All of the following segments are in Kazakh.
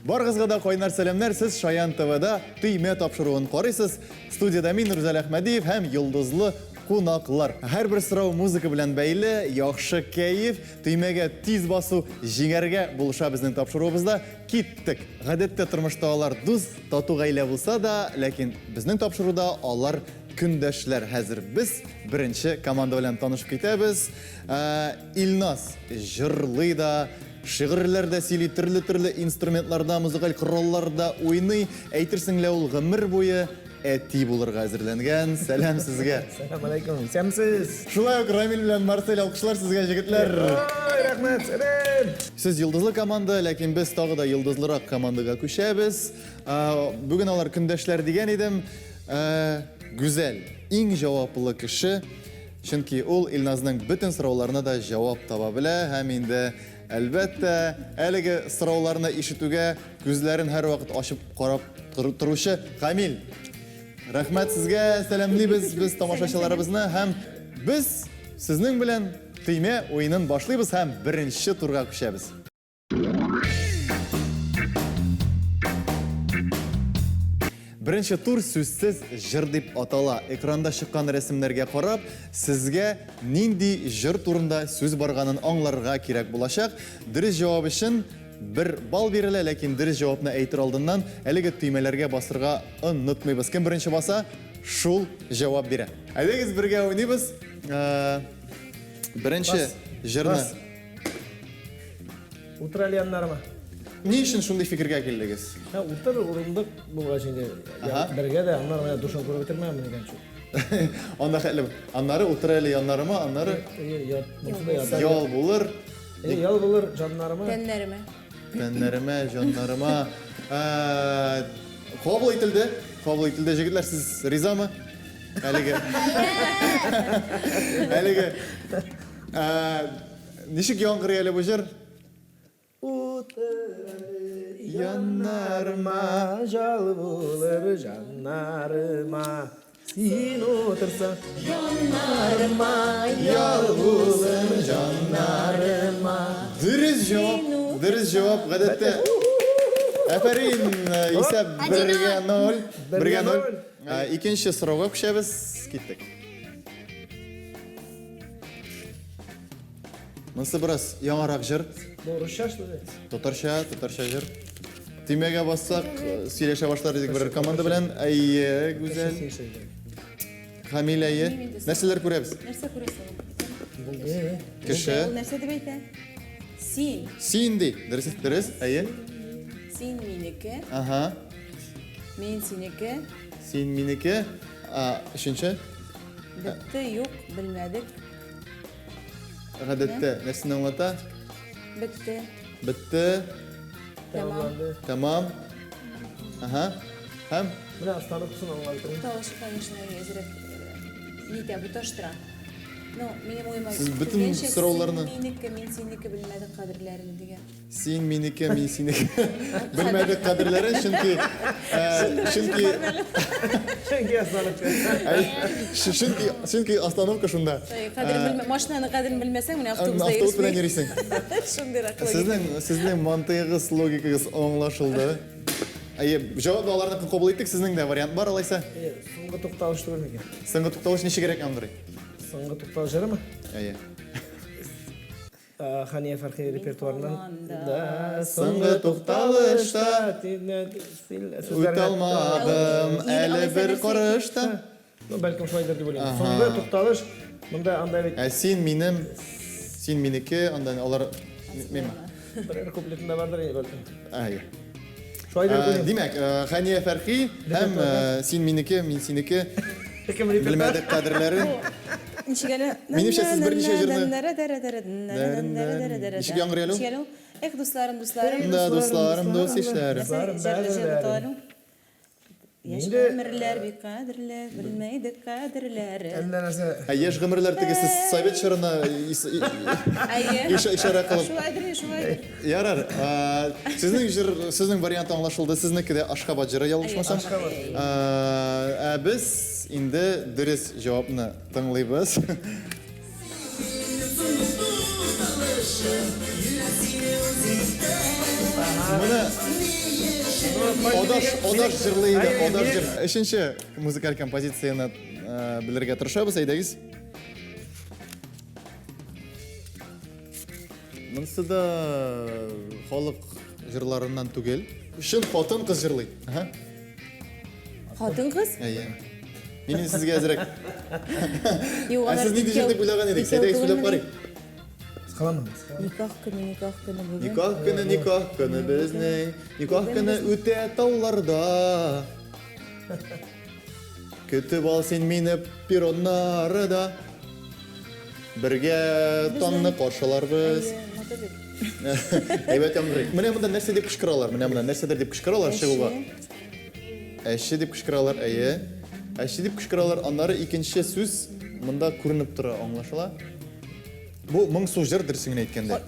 Барғызға да қойнар сәлемнәр, сіз Шаян ТВ-да түйме тапшыруын қарайсыз. Студияда мен Нұрзәл Әхмәдиев һәм йолдызлы қонақлар. Һәр бір сұрау музыка белән бәйле, яхшы кәйф, түймәгә тиз басу, җиңәргә булыша безнең тапшыруыбызда киттек. Гадәттә тормышта алар дус, тату гаилә булса да, ләкин безнең тапшыруда алар көндәшләр. Хәзер без беренче команда белән танышып китәбез. Илназ җырлый да, шигырьләрдә сөйли, төрле инструментларда, музыкаль коралларда уйный. Әйтерсең лә ул гомер буе әти булырга әзерләнгән. Сәлам сезгә. Сәлам алейкум. Сәмсез. Шулай ук Рамил белән Марсель алкышлар сезгә, җегетләр. Рәхмәт. Сәлам. Сез йолдызлы команда, ләкин без тагы да йолдызлырак командага күчәбез. Бүген алар көндәшләр дигән идем. Гүзәл, иң җаваплы кеше. Чөнки ул Илназның бөтен сорауларына да җавап таба белә һәм инде әлбәттә, әлеге сорауларны ишетүгә күзләрен һәр вакыт ачып карап торучы Камил. Рәхмәт сезгә, сәламлибез без тамашачыларыбызны һәм без сезнең белән түймә уенын башлыйбыз һәм беренче турга күчәбез. Беренче тур сүзсез җыр дип атала. Экранда чыккан рәсемнәргә карап, сезгә нинди җыр турында сүз барганын аңларга кирәк булачак. Дөрес җавап өчен 1 балл бирелә, ләкин дөрес җавапны әйтер алдыннан әлеге төймәләргә басырга онытмыйбыз. Кем беренче баса, шул җавап бирә. Әйдәгез бергә уйныйбыз. Беренче җырны. Утралияннарма. Ни өчен шундый фикергә килдегез? Утыр урындык булгач инде. Бергә дә аннар душын күреп бетермәм дигән шу. Анда хәтле. Аннары утыр әле яннарыма, аннары ял булыр. Ял булыр җаннарыма. Тәннәремә. Тәннәремә, җаннарыма. Кабул ителде. Кабул ителде, җегетләр, сез ризамы? Әлеге. Әлеге. Ничек яңгырый әле бу җыр? Яннарыма жал булыр жаннарыма. Син отырсаң яннарыма ял булыр жаннарыма. Дөрес җавап, гадәттә. Афәрин, исәп 1-0. 1-0. Икенче сорауга күчәбез. Киттек. Монысы бераз яңарак җыр. Бурышаш диде. Татарча җыр. Тимәгә бассак, сөйләшә башлар идек бер команда белән. Әйе, гүзәл. Камил, әйе. Нәрсәләр күрәбез? Нәрсә күрәсең? Булды. Кеше. Ул нәрсә дип әйтә? Син. Син ди. Дөрес, әйе. Син минеке, Аха. мин синеке. Син минеке. Өченче. Бетте, юк, белмәдек. Гадәттә нәрсәне аңлата? Бетте. Бетте. Тамамланды. Тамам. Аха. Һәм Менә остановкасын аңлатырмын. Тавыш, конечно, әзрәк. Нитә бу таштыра. Ну, минем уйма. Сез бөтен сорауларны- Син минеке, мин синеке белмәдек кадерләрен дигән. син минеке, мин синеке. Белмәдек кадерләрен, чөнки чөнки остановка шунда. Машинаны кадерен белмәсәң, менә автобуста Автобус белән йөрисең. Шундыйрак. Сезнең мантыгыгыз, логикагыз аңлашылды. Әйе, җавапны аларны кабул иттек, сезнең дә вариант бар алайса. Соңгы тукталыш туры микән? Соңгы тукталыш ничек кирәк аңгырый? Соңгы тукталыш җырымы? Әйе. Хания Фәрхи репертуарынан да Соңгы тукталышта үтә алмадым әле бер карышта. Бәлкем шулайдыр дип уйлыйм. Соңгы тукталыш монда анда бит Син минем, син минеке, андан алар меме. бер куплетында бардыр бәлкем. Әйе. Шулайдыр дип уйлыйм. Димәк, Хания Фәрхи һәм син минеке, мин синеке Кем репертуар? белмәдек кадерләрен. Минемчә, сез берничә җырны- Ничек яңгырый әле ул? Эх, дусларым, дусларым. Да, дусларым, дус ишләрем. Яшь гомерләр бик кадерле, белмәйдек кадерләрен. Әллә нәрсә Яшь гомерләр тегесе совет чорына Әйе. ишара кылып. Шулайдыр. Ярар. Сезнең җыр, сезнең вариант аңлашылды. Сезнеке дә Ашхабад җыры ялгышмасам. Без инде дөрес җавапны тыңлыйбыз. Менә Одаш жырлайды, одаш жыр. Үшінші музыкаль композицияны білерге тырышабыз, әйдәгіз. Мұнысы да халық жырларынан түгел. Шын қотын қыз жырлайды. Қатын қыз? Әйе. Менен сізге әзірек. Жоқ, Сіз нейді жердеп ойлаған едік, сәйдәгіз ойлап қарайық. Қаламын. Никах күні бүгін. Никах күні біздің, никах күні өте тауларда. Күтіп ал сен мені пироннарыда. Бірге таңны қаршыларбыз. Әйбәт әмірек. Міне мұнда нәрсе деп күшкіралар, нәрседер деп күшкіралар шығуға. Әші деп күшкіралар, әйе. Әші деп күшкіралар, аннары екінші сөз мұнда көрініп тұра, аңлашыла. Бұл мың су жыр дұрысыңын айткенде.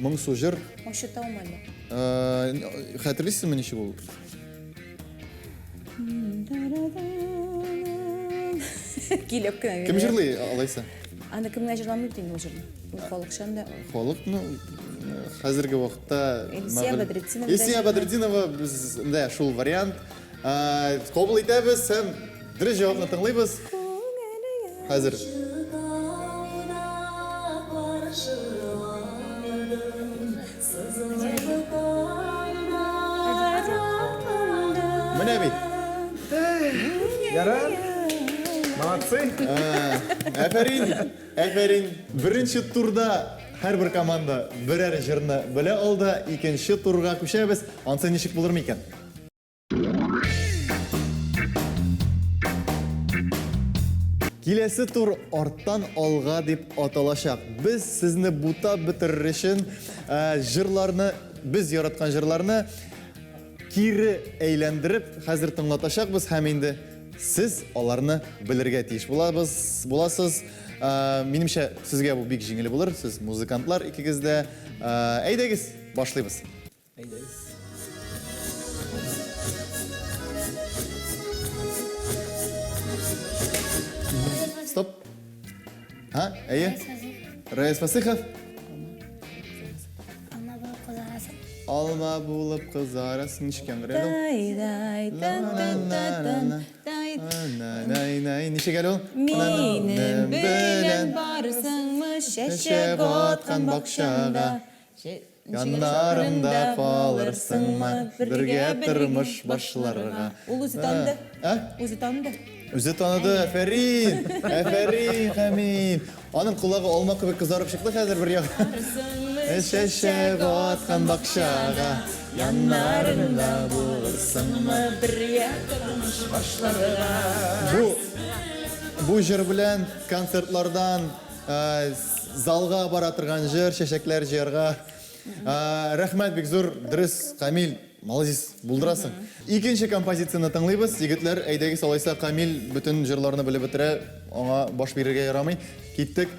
Мың су жыр. Ошы таумады. Хәтірлейсіз мені ше бұл? Келіп күні. Кім жырлай алайса? Анда кімге жырламайды дейін ол жырды? Халық шанда. Халық, қазіргі уақытта... Елсия Бадридзинова. Елсия Бадридзинова, бізде шул вариант. Қобыл етәбіз, сәм дұрыс жауапны тыңлайбыз. Қазір. Міне бейт. Яран. Молодцы. Әфәрин. Бірінші турда әр бір команда бірер жырны біле алды. Екінші турға көшеміз. Ансы нешік болыр ма екен? Келесі тур арттан алға деп аталашақ. Біз сізні бұта бітірішін жырларны, біз яратқан жырларны кері әйлендіріп, қазір тыңлаташақ біз әмейінді. Сіз оларны білірге тиіш боласыз. Менімше сізге бұл бек жеңілі болыр. Сіз музыкантлар екігізді. Әйдегіз, башлайбыз. Әйдәгіз. Стоп. Әйе? Райс Фасыхов. Алма болып қызарасың. Нешекен қырады? Неше кәлі ол? Менің білен барысыңмы шәшек отқан бақшаға. Янарымда қалырсыңмы бірге тұрмыш башыларға. Ол өзі таныды. Өзі таныды. Өзі таныды, әфәрин, қамин. Аның құлағы алма көбек қызарып шықты қазір бір яғы. Шәшек отқан бақшаға, янарымда болырсыңмы бірге тұрмыш башыларға. Бұл жыр білән концертлардан залға баратырған жыр, шешеклер жырға. Рахмет бекзур, дұрыс, Камил, молодец, бұлдырасың. Екінші композицияны тыңлайбыз. Егітлер, әйдегі салайса Камил бүтін жырларыны біліп бітірі, оңа баш берерге ярамай. Кеттік.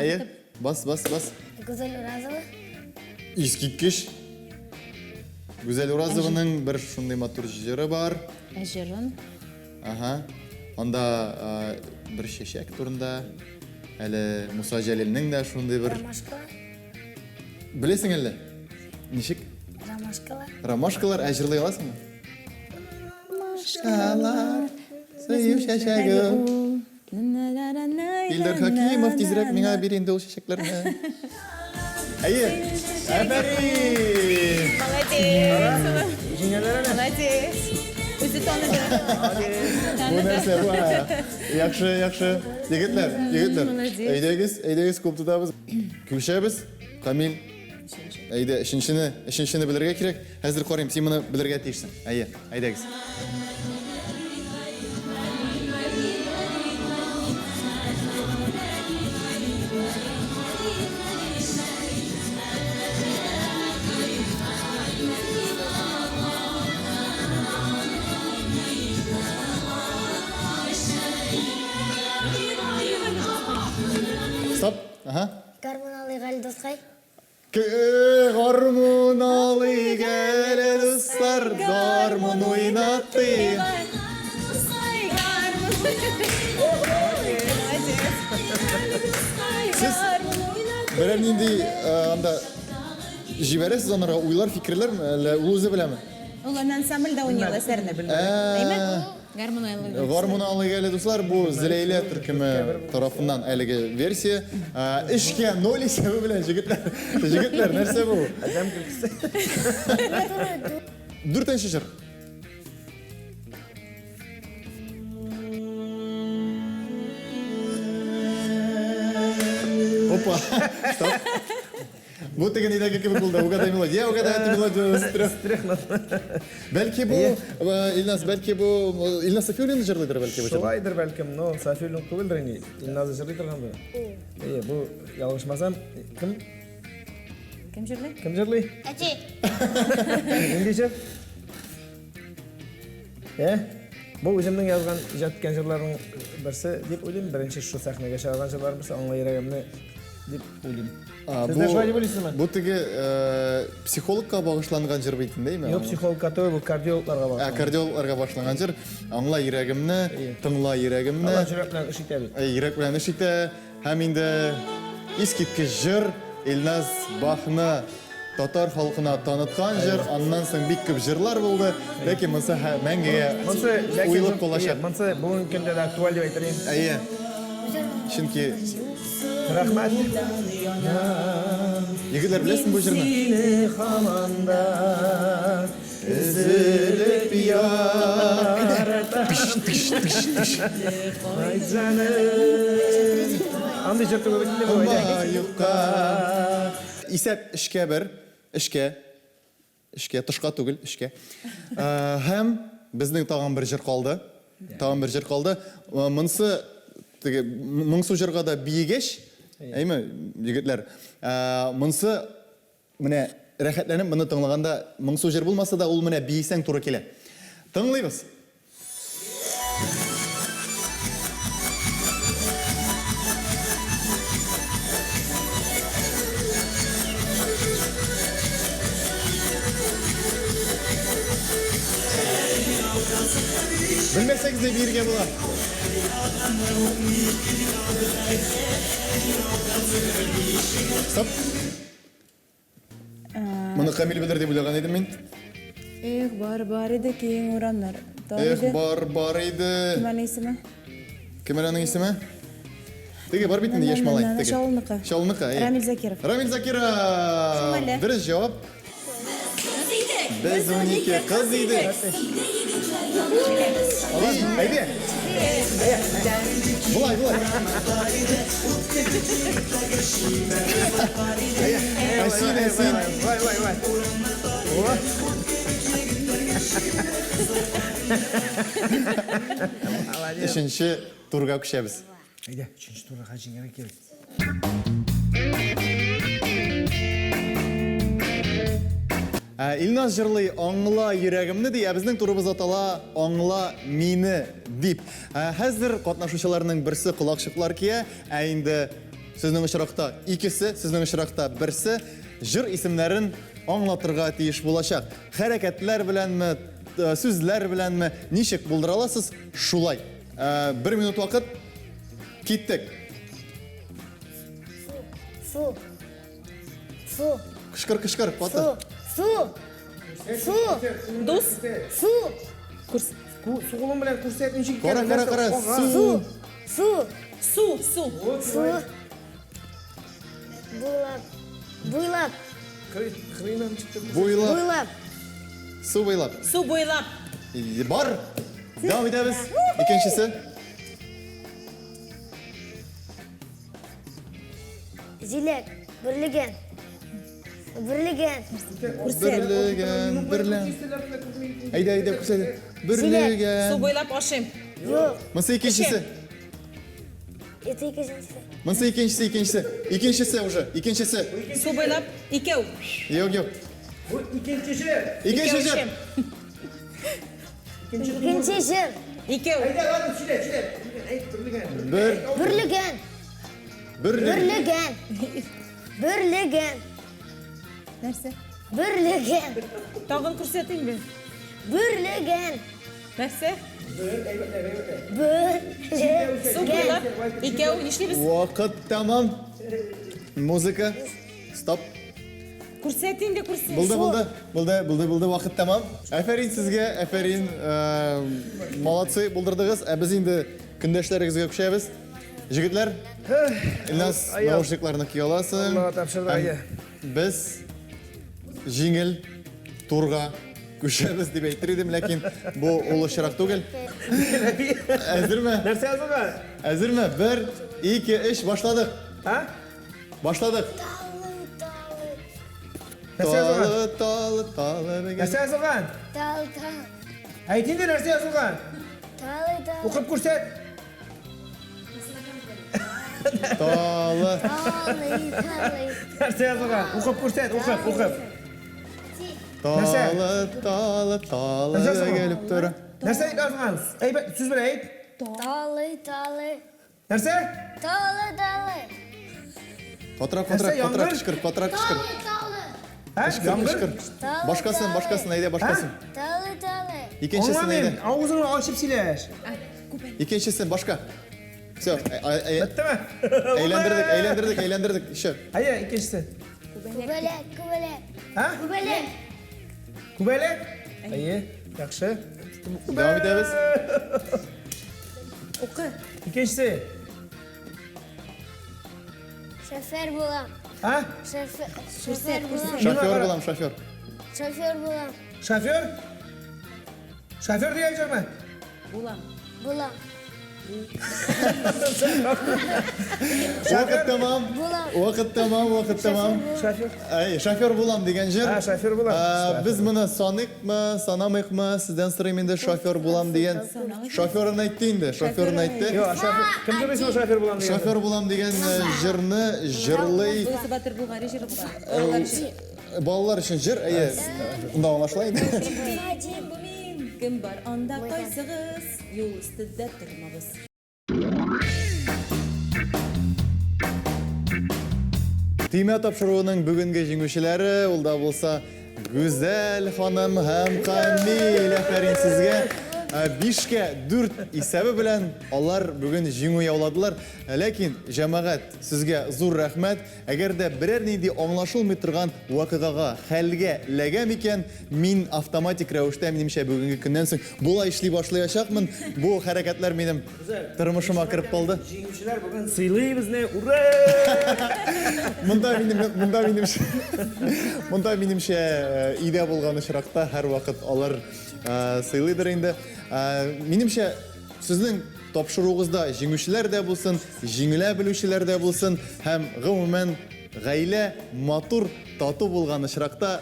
Әйе, бас. Güzel Urazова. Искиткеш. Güzel Urazованың бір шындай матур жыры бар. Жырын. Анда бір шешек турында. Әлі Мұса Жәлелінің де шындай бір... Ромашкова. Білесің әлі? Нешік? Ромашкова. Ромашкалар әжірлей аласың мы? Ромашкалар, сөйіп шешегім. Илдар Хакимов тезірек меңа беренді ол шешеклеріні. Әйе, әфәрин! Молодец! Өзі таныды. Бұл нәрсе, яқшы. Егетлер, әйдегіз көп тұтабыз. Күшәбіз, Камил, Әйде, үшіншіні білерге керек. Әзір қорайым, сен мұны білерге тейшсің. Айдағыз. Стоп. Гармоналы Гали Досқай. Гармоналы гәлі достар, гармон ойнатты. Сіз бірәмнендей анда жібәресіз онарға ойлар, фикірлер ұлызы біләмі? Олар ансамбльда ойнайды әсәріне. Гармоналы гәлі достар, бұл Зілейле түркімі тарафынан әлігі версия. Ішке 0 есебі білән жігітлер, нәрсе бұл? Адам күлкісі. Дүртінші жыр. Опа, стоп. Бұл деген идея кебі болды, угадай мелодия, угадай әті мелодия Бәлкі бұл, Илназ Сафиуллин жырлыдыр бәлкі бұл? Шулайдыр бәлкім, но Сафиуллин көбілдір әне. Илназы жырлыдыр қанды. Бұл ялғышмасам, кім? Кім жырлы? Кім жырлы? Әче. Ендеше? Бұл өзімнің yazған жатқан жырларының бірсі деп ойлаймын. Бірінші шу сахнаға шығарған жырларының бірсі аңлай ерегімні деп ойлаймын. Сіздер шулай деп ойлайсыз ма? Бұл теге психологқа бағышланған жыр бейтін деймі? Yok psikologқа той, бұл кардиологларға бағышланған. Кардиологларға бағышланған жыр. Аңла ерегімні, тыңла ерегімні. Алла жүрек білән іш итә бит. Ерек білән іш итә. Һәм инде искиткіч жыр, Илназ Бахны татар халқына танытқан жыр, аннан соң бик көп жырлар болды. Ләкин мұнсы мәңгіге уйлып қолашақ. Мұнсы бүгін күнде де актуаль деп айтырайын. Әйе. Чөнки Рахмет. егілер білесің бұл жырны? Сені хаманда үзіліп ярата. Ай жаным. Андай жырты көбетінде бұл Юққа. Исәп ішке бір, ішке, тышқа түгіл, ішке. Һәм біздің тағын бір жыр қалды. Мұнсы жырға да бейгеш, әйме, жігітлер. Мұнсы, міне, рәхәтләніп, мұны тыңлағанда, мұнсы жыр болмаса да, ол міне бейсәң тұры келе. Тыңлайбыз. Білмесеңіз де берге бола. Стоп. Мұны Камил білер деп ойлаған едім мен. Бар еді кейін ұранлар. Бар еді. Кімәнің есімі? Кімәнің есімі? Теге бар бетінде еш малай. Шаулынықы. Рамил Закиров. Рамил Закиров. Дұрыс жауап. Біз 12 қыз еді. Әйде. Бұлай. Әсін. Үшінші турға күшеміз. Әйде, үшінші турға қажыңға керек. Илназ жырлы аңла ерегімні дей, біздің турыбыз атала аңла мені деп. Әзір қатнашушыларының бірсі құлақшықлар кие, әйінді сіздің ұшырақта икісі, сіздің ұшырақта бірсі жыр исімлерін аңлатырға тиіш болашақ. Хәрәкәтлер біләнмі, сөзлер біләнмі, нешек болдыр аласыз? Шулай. 1 минут вақыт кеттік. Су. Кышқыр, паты. Су. Дос. Су. Су қолым білән көрсетін шекер. Қара. Су. Буйлап. Қырынан шықты. Бойлап. Су бойлап. Су бойлап. Бар. Devam ederiz. İkincisi. Зилек. Бірлеген. Бірлеген. Бірлеген. Айда, күрсәт. Бірлеген. Су бойлап ашым. Yok. Мынсы икенчесе. Eti ikişincisi. Мынсы икенчесе. Икенчесе уже. Икенчесе. Су бойлап икеу. Yok. Bu ikincisi. Икенчесе. İkinci jır. Икеу. Haydi hadi çile. Biрлеген. Бірлеген. Бірлеген. Бірлеген. Нәрсе? Бірлеген. Тагын күрсәтим бе? Бірлеген. Нәрсе? Су Бірлеген. бойлап икеу. Нишлибез? Вакыт tamam. Музыка. Стоп. Күрсәтим де күрсәт. Булды. Вакыт tamam. Әфәрин сезгә, әфәрин. Молодцы, булдырдыгыз. Без инде көндәшләрегезгә күчәбез. Җегетләр, Илназ наушникларны кия аласың. Аллага тапшырдык, әйе. Без җиңел турга күчәбез дип әйтер идем, ләкин бу ул очрак түгел. Әзерме? Нәрсе yazılgan? Әзерме? 1, 2, 3 башладык. Ha? Башладык. Нәрсе yazılgan? Талы. Нәрсе yazılgan? Tal. Aytindi нәрсе yazılgan? Tal. Okuyup ko'rsat. Талы. Нәрсе yazılgan? Okuyup ko'rsat, okuyup. Талы келіп тұр. Нәрсе yazılgan? Әйбәт, сүз белән әйт. Tal. Нәрсе? Tal. Қатырақ яңғыр? кішкір. Ha? Яңгыр? Башқасын, әйде башқасын. Tal. Икеншісін әйде. Anlamıyorum. Ağzını açıp siler. Икеншісін башқа. Все, Bitti mi? әйлендірдік. Еще. Hayır, ikincisi. Kubelek. Ha? Kubelek. Kubelek? İyi, yaxşı. Devam edеміз. Оқы. İkincisi. Şoför bulam. Ha? Şoför bulam. Шофер болам, шофер. Şoför bulam. Şoför? Şoför diyeceğim ben. Булам. Bulam. Уақыт тамам. Şoför. Шофер болам деген жер. Ha, şoför bulam. Біз мұны санайықмы, санамайықмы, сізден сұрайым енді шофер болам деген. Шоферін айтты енді, шоферін айтты. Yok, şoför. Kim bilirsin o şoför bulam diye. Шофер болам деген жырны жырлай. Дойсы батыр булгари жыры булгар. Балалар үшін жыр, ұнда аңлашылайын. Кем бар анда кайсыгыз? Юл өстендә тормагыз. Түйме тапшыруының бүгінгі жеңушілері, ол да болса Гүзәл ханым һәм Камил, әфәрин сезгә. 5-ке 4 исәбе белән алар бүген җиңү яуладылар. Ләкин җәмәгать сезгә зур рәхмәт. Әгәр дә берәр нинди аңлашылмый торган вакыйгага, хәлгә ләгәм икән, мин автоматик рәвештә минемчә бүгенге көннән соң була эшли башлаячакмын. Бу хәрәкәтләр минем тормышыма кирип калды. Җиңүчеләр бүген сыйлыйбыз не? Ура! Монда минемчә идә булган очракта һәр вакыт алар сыйлыйдыр инде. Минемчә сезнең тапшыруыгызда җиңүчеләр дә булсын, җиңелә белүчеләр дә булсын һәм гомумән гаилә матур, тату булган очракта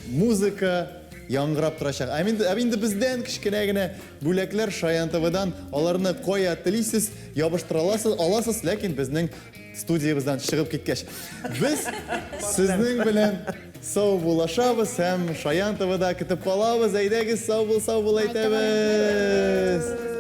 музыка яңгырап торачак. Инде бездән кичкенә генә бүләкләр Шаян ТВ-дан аларны кая телисез, ябыштыра аласыз, ләкин безнең студиябыздан чыгып киткәч. Без сезнең белән сау булашабыз һәм Шаян ТВ-да көтеп калабыз. Әйдәгез, сау бул әйтәбез.